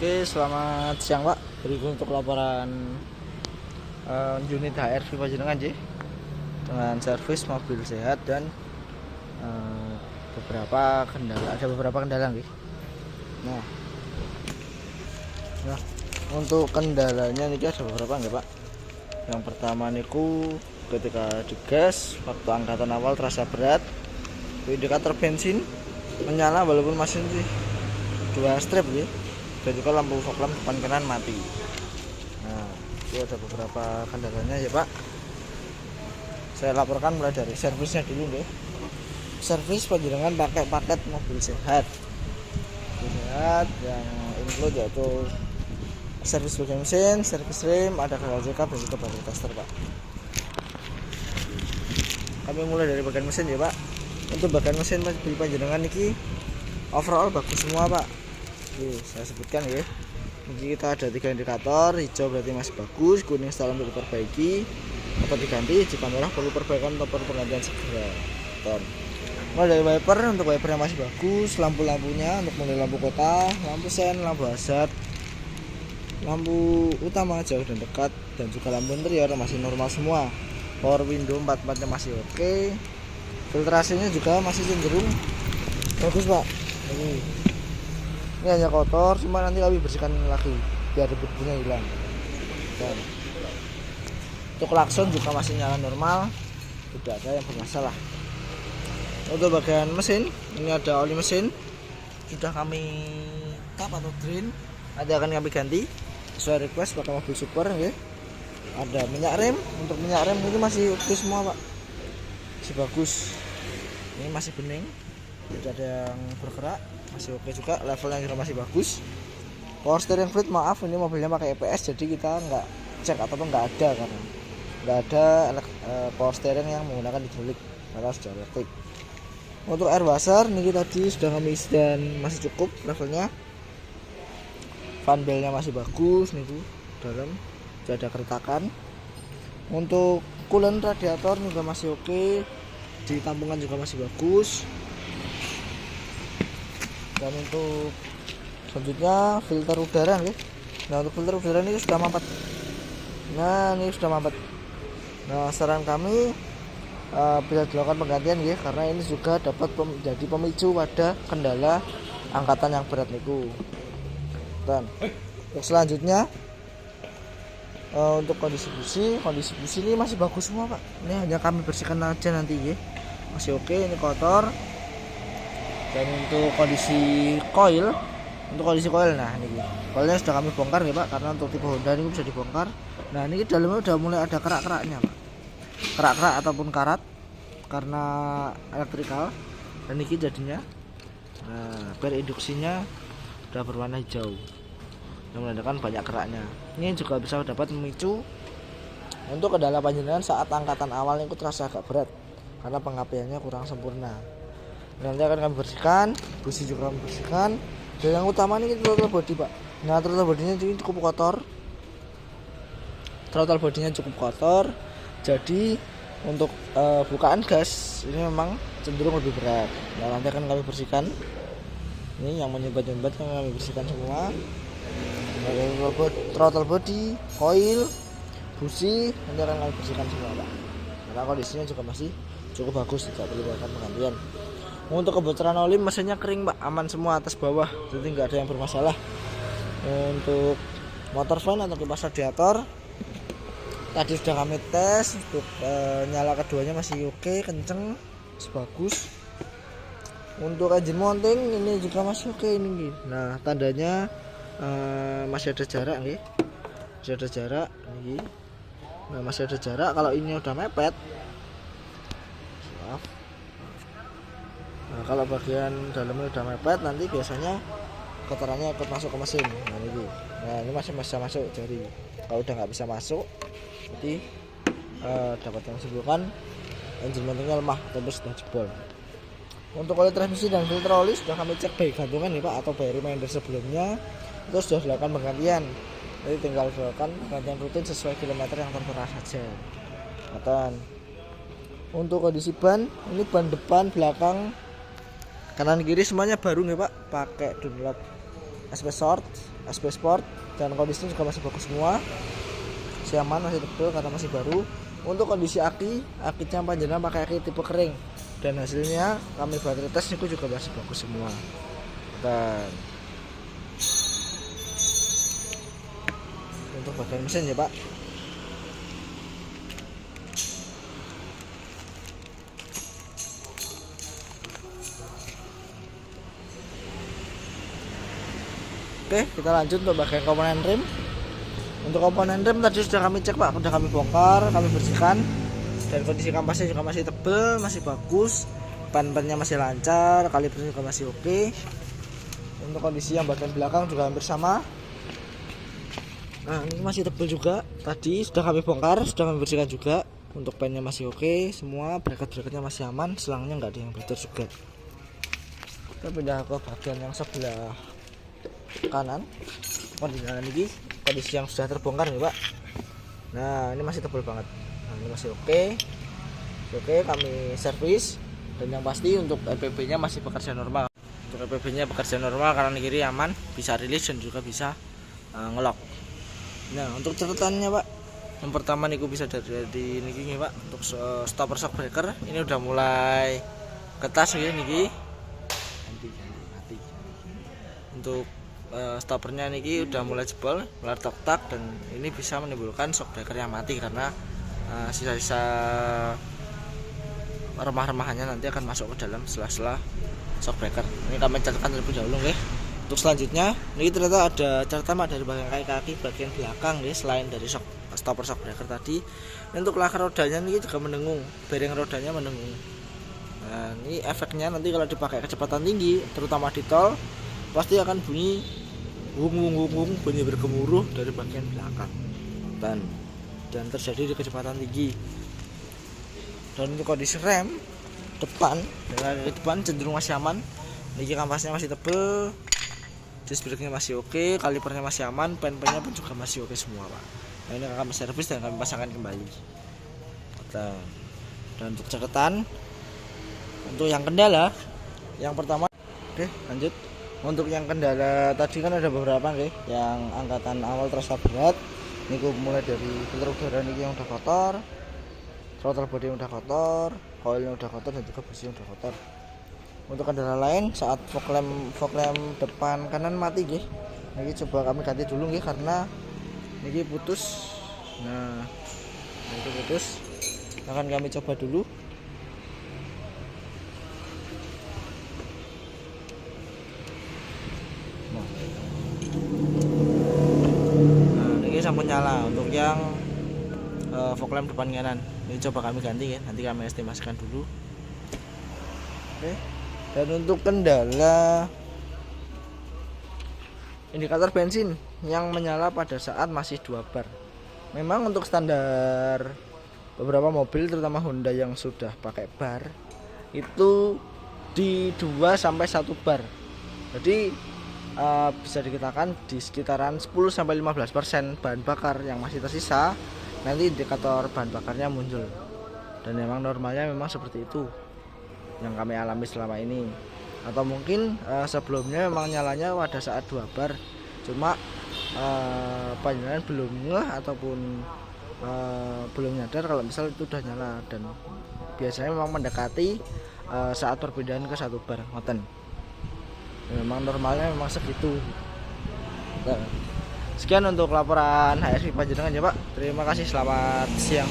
Oke, selamat siang Pak. Berikut untuk laporan unit HRV Panjenengan J dengan servis mobil sehat dan beberapa kendala. Ada beberapa kendala nih. Nah, untuk kendalanya ini ada beberapa nggak Pak? Yang pertama niku ketika digas waktu angkatan awal terasa berat, indikator bensin menyala walaupun masih dua strip ya, dan juga lampu fog lamp depan kanan mati. Nah, itu ada beberapa kendalanya ya Pak. Saya laporkan mulai dari servisnya dulu deh. Servis panjenengan pakai paket mobil sehat yang include yaitu servis bagian mesin, servis rem, ada gagal check up dan juga body tester Pak. Kami mulai dari bagian mesin ya Pak. Untuk bagian mesin mobil panjenengan ini overall bagus semua Pak. Oke, saya sebutkan ya. Ini kita ada 3 indikator, hijau berarti masih bagus, kuning setelah untuk diperbaiki atau diganti, jika merah perlu perbaikan atau perlu penggantian segera. Mulai dari wiper, untuk wipernya masih bagus, lampu-lampunya untuk model lampu kota, lampu sen, lampu hazard, lampu utama jauh dan dekat, dan juga lampu interior masih normal semua. Power window 4-4 nya masih oke. Filtrasinya juga masih cenderung bagus Pak. Ini hanya kotor, cuma nanti kami bersihkan lagi biar debunya hilang. Dan untuk klakson juga masih nyala normal, tidak ada yang bermasalah. Untuk bagian mesin, ini ada oli mesin, sudah kami tap atau drain, nanti akan kami ganti sesuai request pakai mobil super ya. Ada minyak rem, untuk minyak rem ini masih oke semua Pak, masih bagus. Ini masih bening, tidak ada yang bergerak, masih oke juga, levelnya juga masih bagus. Power steering fluid, maaf ini mobilnya pakai EPS, jadi kita nggak cek ataupun nggak ada, karena nggak ada power steering yang menggunakan hidrolik karena sudah elektrik. Untuk air washer ini tadi sudah kami isi dan masih cukup levelnya. Fan belnya masih bagus nih tuh, dalam tidak ada keretakan. Untuk coolant radiator juga masih oke, di tampungan juga masih bagus. Dan untuk selanjutnya filter udara nih. Nah, untuk filter udara ini sudah mampet. Nah, ini sudah mampet. Nah, saran kami bila dilakukan penggantian ya, karena ini juga dapat menjadi pemicu pada kendala angkatan yang berat niku. Dan untuk selanjutnya untuk kondisi busi ini masih bagus semua Pak. Ini hanya kami bersihkan aja nanti ya, masih oke. Ini kotor. Dan untuk kondisi koil, nah ini koilnya sudah kami bongkar ya Pak, karena untuk tipe Honda ini bisa dibongkar. Nah, ini dalamnya udah mulai ada kerak-keraknya Pak, kerak-kerak ataupun karat karena elektrikal. Dan ini jadinya per induksinya udah berwarna hijau, yang menandakan banyak keraknya. Ini juga bisa dapat memicu untuk kendala panjenengan saat angkatan awal itu terasa agak berat karena pengapiannya kurang sempurna. Nanti akan kami bersihkan, busi juga kami bersihkan. Dan yang utama ini throttle body Pak. Nah, throttle bodinya cukup kotor. Throttle bodinya cukup kotor. Jadi untuk bukaan gas ini memang cenderung lebih berat. Nah, nanti akan kami bersihkan. Ini yang menyumbat-nyumbat yang kami bersihkan semua. Throttle body, coil, busi nanti akan kami bersihkan semua Pak. Karena kondisinya juga masih cukup bagus, tidak perlu dilakukan penggantian. Untuk kebocoran oli mesinnya kering Pak, aman semua atas bawah, jadi nggak ada yang bermasalah. Untuk motor fan atau kipas radiator tadi sudah kami tes, untuk nyala keduanya masih oke, kenceng, bagus. Untuk engine mounting ini juga masih oke ini. Nah, tandanya masih ada jarak nih, masih ada jarak nih. Nah, masih ada jarak. Kalau ini udah mepet, maaf. Nah, kalau bagian dalamnya udah mepet, nanti biasanya kotorannya ikut masuk ke mesin. Nah, ini masih bisa masuk. Jadi kalau udah nggak bisa masuk, jadi dapat yang simpulkan engine mountingnya lemah atau sudah jebol. Untuk oli transmisi dan filter oli sudah kami cek baik gantungan nih Pak, atau baik reminder sebelumnya itu sudah dilakukan penggantian. Jadi tinggal dilakukan penggantian rutin sesuai kilometer yang tertera saja. Dan untuk kondisi ban, ini ban depan, belakang, kanan kiri semuanya baru nih Pak, pakai Dunlop SP Sport, dan kondisinya juga masih bagus semua, masih aman, masih tebal karena masih baru. Untuk kondisi akinya panjenengan pakai aki tipe kering, dan hasilnya kami baterai tes itu juga masih bagus semua. Dan untuk bagian mesin ya Pak, oke, kita lanjut untuk bagian komponen rem. Untuk komponen rem tadi sudah kami cek Pak, sudah kami bongkar, kami bersihkan, dan kondisi kampasnya juga masih tebal, masih bagus, ban-bannya masih lancar, kalipernya juga masih oke. Untuk kondisi yang bagian belakang juga hampir sama. Nah, ini masih tebal juga, tadi sudah kami bongkar, sudah kami bersihkan juga. Untuk bannya masih oke semua, bracket-bracketnya masih aman, selangnya nggak ada yang bocor juga. Kita pindah ke bagian yang sebelah kanan. Kondisi yang sudah terbongkar nih Pak. Nah, ini masih tebal banget. Nah, ini masih oke, kami servis. Dan yang pasti untuk EPB nya masih bekerja normal. Untuk EPB nya bekerja normal, kanan kiri aman, bisa rilis dan juga bisa ngelok. Nah, untuk catatannya Pak, yang pertama niku bisa dari niki Pak. Untuk stopper shock breaker ini udah mulai ketas ya niki. Mati. Untuk stoppernya niki udah mulai jebol, mulai tak, dan ini bisa menimbulkan shock breaker yang mati karena sisa-sisa remah-remahannya nanti akan masuk ke dalam sela-sela shock breaker. Ini kami catatkan terlebih dahulu nggih. Untuk selanjutnya, ini ternyata ada catatan dari bagian kaki bagian belakang nggih, selain dari stopper shock breaker tadi. Untuk laka rodanya ini juga mendengung, bearing rodanya mendengung. Nah, ini efeknya nanti kalau dipakai kecepatan tinggi, terutama di tol, pasti akan bunyi wung, bunyi bergemuruh dari bagian belakang dan terjadi di kecepatan tinggi. Dan untuk kondisi rem depan cenderung masih aman. Niki kampasnya masih tebel, disc brake-nya masih oke, kalipernya masih aman, pen-pennya pun juga masih oke semua Pak. Nah, ini akan kami servis dan kami pasangkan kembali. Dan untuk catatan, untuk yang kendala yang pertama, oke lanjut. Untuk yang kendala tadi kan ada beberapa nih, yang angkatan awal terasa berat. Niku mulai dari filter udara niki yang udah kotor, throttle body yang udah kotor, coilnya udah kotor, dan juga busi yang udah kotor. Untuk kendala lain saat fog lamp depan kanan mati nggih. Niki coba kami ganti dulu nggih karena niki putus. Nah, itu putus. Akan kami coba dulu. Sampun nyala untuk yang fog lamp depan kanan. Ini coba kami ganti ya, nanti kami estimasikan dulu. Oke. Dan untuk kendala indikator bensin yang menyala pada saat masih 2 bar. Memang untuk standar beberapa mobil terutama Honda yang sudah pakai bar itu di 2 sampai 1 bar. Jadi bisa dikatakan di sekitaran 10-15% bahan bakar yang masih tersisa, nanti indikator bahan bakarnya muncul. Dan memang normalnya memang seperti itu yang kami alami selama ini. Atau mungkin sebelumnya memang nyalanya pada saat 2 bar, cuma panjenengan belum ngeh ataupun belum nyadar kalau misal itu udah nyala, dan biasanya memang mendekati saat perpindahan ke 1 bar ngoten. Memang normalnya memang segitu. Sekian untuk laporan HSP panjenengan ya Pak. Terima kasih, selamat siang.